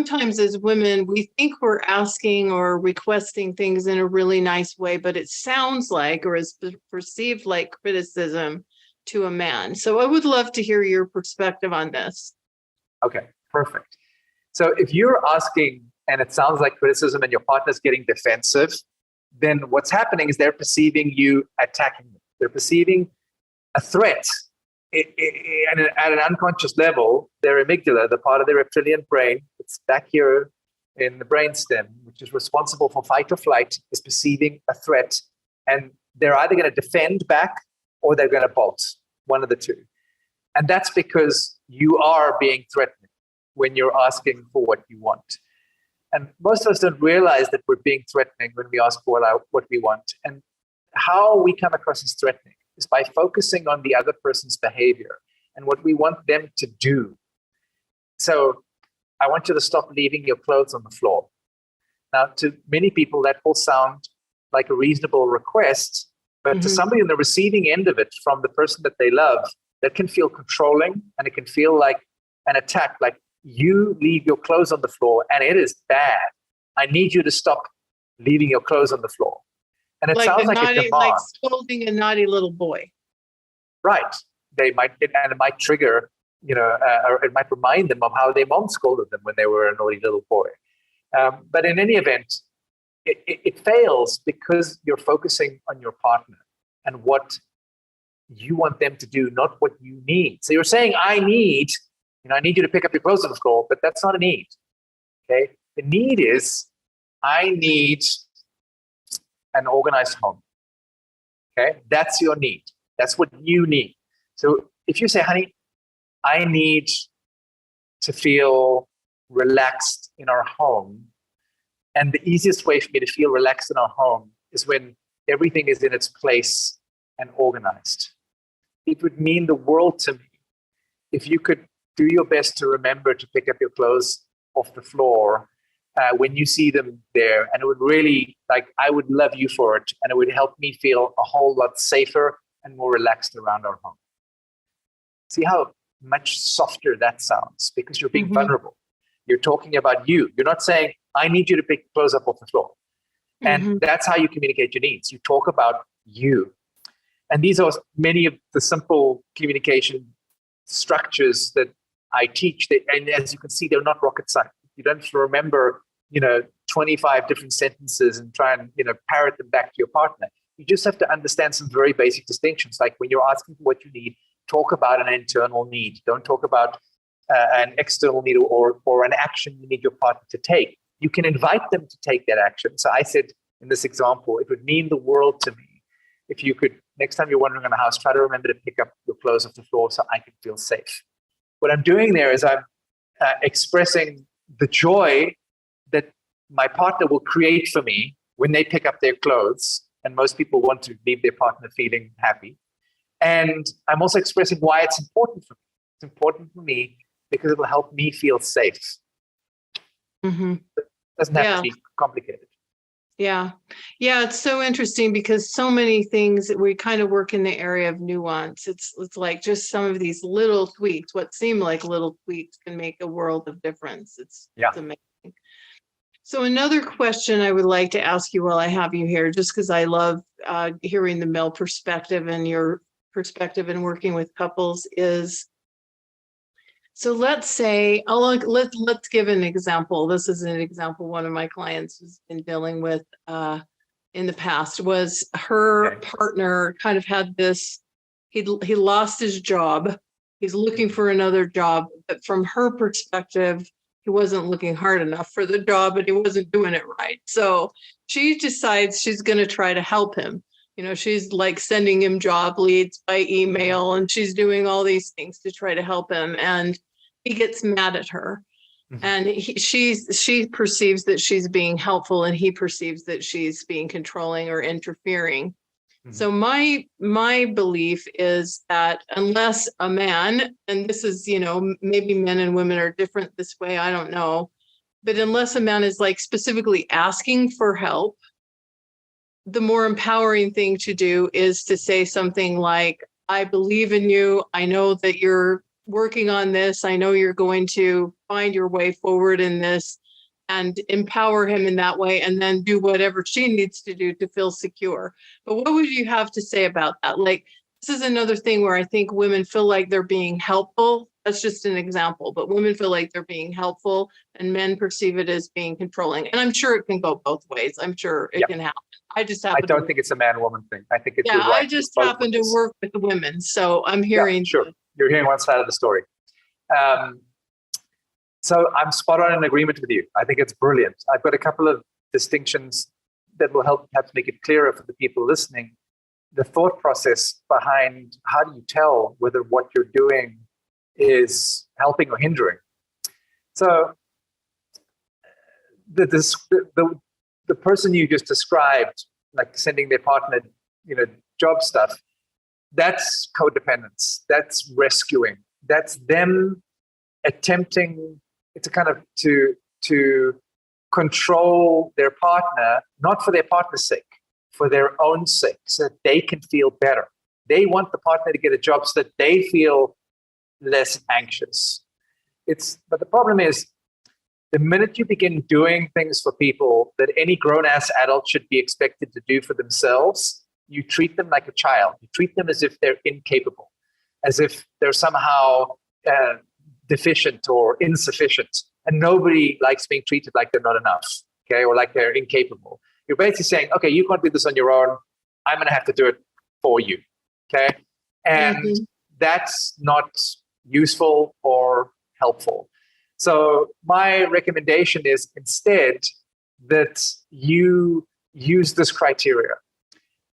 sometimes as women, we think we're asking or requesting things in a really nice way, but it sounds like or is perceived like criticism to a man. So I would love to hear your perspective on this. Okay, perfect. So if you're asking and it sounds like criticism and your partner's getting defensive, then what's happening is they're perceiving you attacking them. They're perceiving a threat. At an unconscious level, their amygdala, the part of their reptilian brain, it's back here in the brainstem, which is responsible for fight or flight, is perceiving a threat. And they're either going to defend back or they're going to bolt, one of the two. And that's because you are being threatened when you're asking for what you want. And most of us don't realize that we're being threatening when we ask for what we want. And how we come across as threatening is by focusing on the other person's behavior and what we want them to do. So I want you to stop leaving your clothes on the floor. Now, to many people, that will sound like a reasonable request, but to somebody on the receiving end of it from the person that they love, that can feel controlling and it can feel like an attack, like you leave your clothes on the floor and it is bad. I need you to stop leaving your clothes on the floor. And it sounds like a demand. Like scolding a naughty little boy. Right. It might trigger, or it might remind them of how their mom scolded them when they were a naughty little boy. But in any event, it fails because you're focusing on your partner and what you want them to do, not what you need. So you're saying, I need you to pick up your clothes on the floor, but that's not a need. Okay. The need is, I need an organized home. Okay. That's your need. That's what you need. So if you say, honey, I need to feel relaxed in our home. And the easiest way for me to feel relaxed in our home is when everything is in its place and organized. It would mean the world to me if you could do your best to remember to pick up your clothes off the floor when you see them there. And it would really, I would love you for it. And it would help me feel a whole lot safer and more relaxed around our home. See how much softer that sounds, because you're being vulnerable. You're talking about you. You're not saying, I need you to pick clothes up off the floor. And that's how you communicate your needs. You talk about you. And these are many of the simple communication structures that I teach. And as you can see, they're not rocket science. You don't have to remember, 25 different sentences and try and, parrot them back to your partner. You just have to understand some very basic distinctions. Like when you're asking for what you need, talk about an internal need. Don't talk about an external need or an action you need your partner to take. You can invite them to take that action. So I said in this example, it would mean the world to me if you could, next time you're wandering around the house, try to remember to pick up your clothes off the floor so I can feel safe. What I'm doing there is I'm expressing the joy that my partner will create for me when they pick up their clothes. And most people want to leave their partner feeling happy. And I'm also expressing why it's important for me. It's important for me because it will help me feel safe. It doesn't have to be complicated. Yeah. Yeah. It's so interesting because so many things that we kind of work in the area of nuance. It's like just some of these little tweaks, what seem like little tweaks can make a world of difference. It's amazing. So another question I would like to ask you while I have you here, just because I love hearing the male perspective and your perspective in working with couples is, so let's say, let's give an example. This is an example one of my clients has been dealing with in the past, was her partner kind of had this, he lost his job. He's looking for another job, but from her perspective, he wasn't looking hard enough for the job and he wasn't doing it right. So she decides she's going to try to help him. She's like sending him job leads by email and she's doing all these things to try to help him. And he gets mad at her and she perceives that she's being helpful and he perceives that she's being controlling or interfering. So my belief is that unless a man, and this is, maybe men and women are different this way, I don't know, but unless a man is like specifically asking for help, the more empowering thing to do is to say something like, I believe in you. I know that you're working on this. I know you're going to find your way forward in this and empower him in that way, and then do whatever she needs to do to feel secure. But what would you have to say about that? Like, this is another thing where I think women feel like they're being helpful. That's just an example, but women feel like they're being helpful and men perceive it as being controlling. And I'm sure it can go both ways. I'm sure it can happen. I don't think it's a man-woman thing. I think it's right. I just happen to work with women, so I'm hearing. Yeah, sure. You're hearing one side of the story. So I'm spot on in agreement with you. I think it's brilliant. I've got a couple of distinctions that will help perhaps make it clearer for the people listening. The thought process behind how do you tell whether what you're doing is helping or hindering. So the person you just described, like sending their partner, job stuff, that's codependence. That's rescuing. That's them attempting. It's a kind of to control their partner, not for their partner's sake, for their own sake, so that they can feel better. They want the partner to get a job so that they feel less anxious. But the problem is, the minute you begin doing things for people that any grown-ass adult should be expected to do for themselves, you treat them like a child. You treat them as if they're incapable, as if they're somehow deficient or insufficient. And nobody likes being treated like they're not enough, okay, or like they're incapable. You're basically saying, okay, you can't do this on your own. I'm going to have to do it for you, okay? And that's not useful or helpful. So my recommendation is instead that you use this criteria.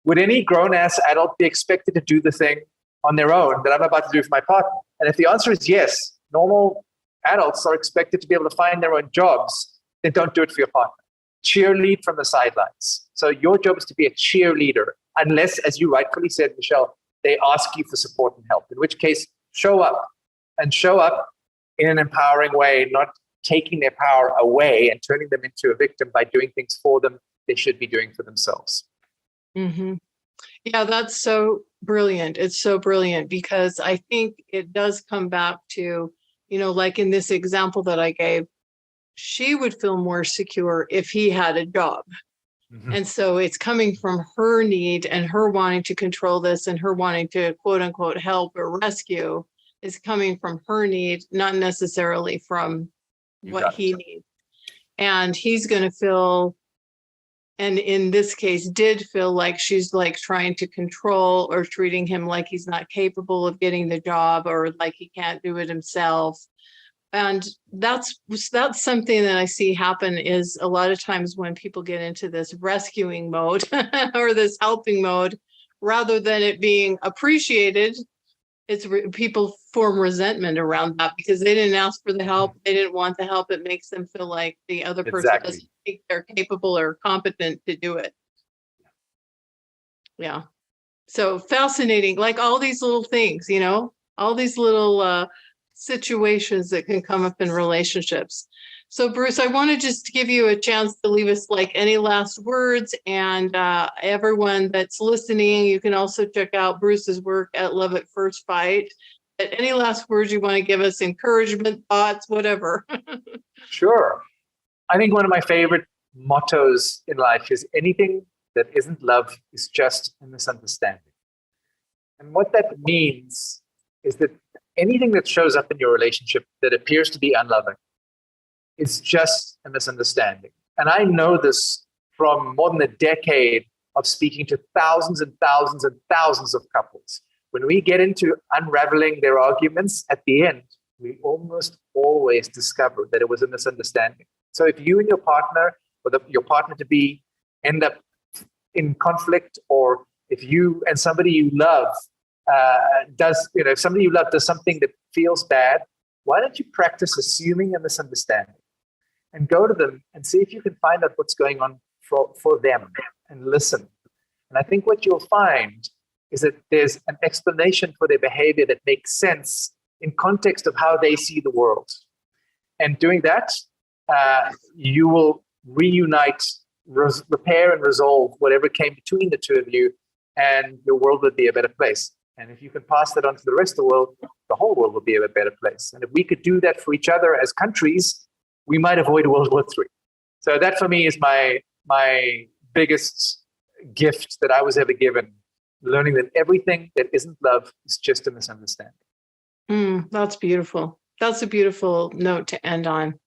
Would any grown-ass adult be expected to do the thing on their own that I'm about to do for my partner? And if the answer is yes, normal adults are expected to be able to find their own jobs, then don't do it for your partner. Cheerlead from the sidelines. So your job is to be a cheerleader, unless, as you rightfully said, Michelle, they ask you for support and help, in which case show up in an empowering way, not taking their power away and turning them into a victim by doing things for them they should be doing for themselves. Mm-hmm. Yeah, that's so brilliant. It's so brilliant because I think it does come back to, like in this example that I gave, she would feel more secure if he had a job. Mm-hmm. And so it's coming from her need and her wanting to control this and her wanting to quote unquote help or rescue is coming from her need, not necessarily from what he needs. And he's going to feel, and in this case, did feel like she's like trying to control or treating him like he's not capable of getting the job or like he can't do it himself. And that's something that I see happen is a lot of times when people get into this rescuing mode or this helping mode, rather than it being appreciated, people form resentment around that because they didn't ask for the help. They didn't want the help. It makes them feel like the other person doesn't think they're capable or competent to do it. Yeah. So fascinating, like all these little things, all these little situations that can come up in relationships. So Bruce, I want to just give you a chance to leave us like any last words, and everyone that's listening, you can also check out Bruce's work at Love at First Bite. But any last words you want to give us, encouragement, thoughts, whatever. Sure. I think one of my favorite mottos in life is anything that isn't love is just a misunderstanding. And what that means is that anything that shows up in your relationship that appears to be unloving is just a misunderstanding. And I know this from more than a decade of speaking to thousands and thousands and thousands of couples. When we get into unraveling their arguments, at the end, we almost always discover that it was a misunderstanding. So if you and your partner, or your partner to be, end up in conflict, or if you and somebody you love if somebody you love does something that feels bad, why don't you practice assuming a misunderstanding and go to them and see if you can find out what's going on for them and listen. And I think what you'll find is that there's an explanation for their behavior that makes sense in context of how they see the world. And doing that, you will reunite, repair and resolve whatever came between the two of you, and your world would be a better place. And if you can pass that on to the rest of the world, the whole world will be a better place. And if we could do that for each other as countries, we might avoid World War III. So that for me is my biggest gift that I was ever given, learning that everything that isn't love is just a misunderstanding. That's beautiful. That's a beautiful note to end on.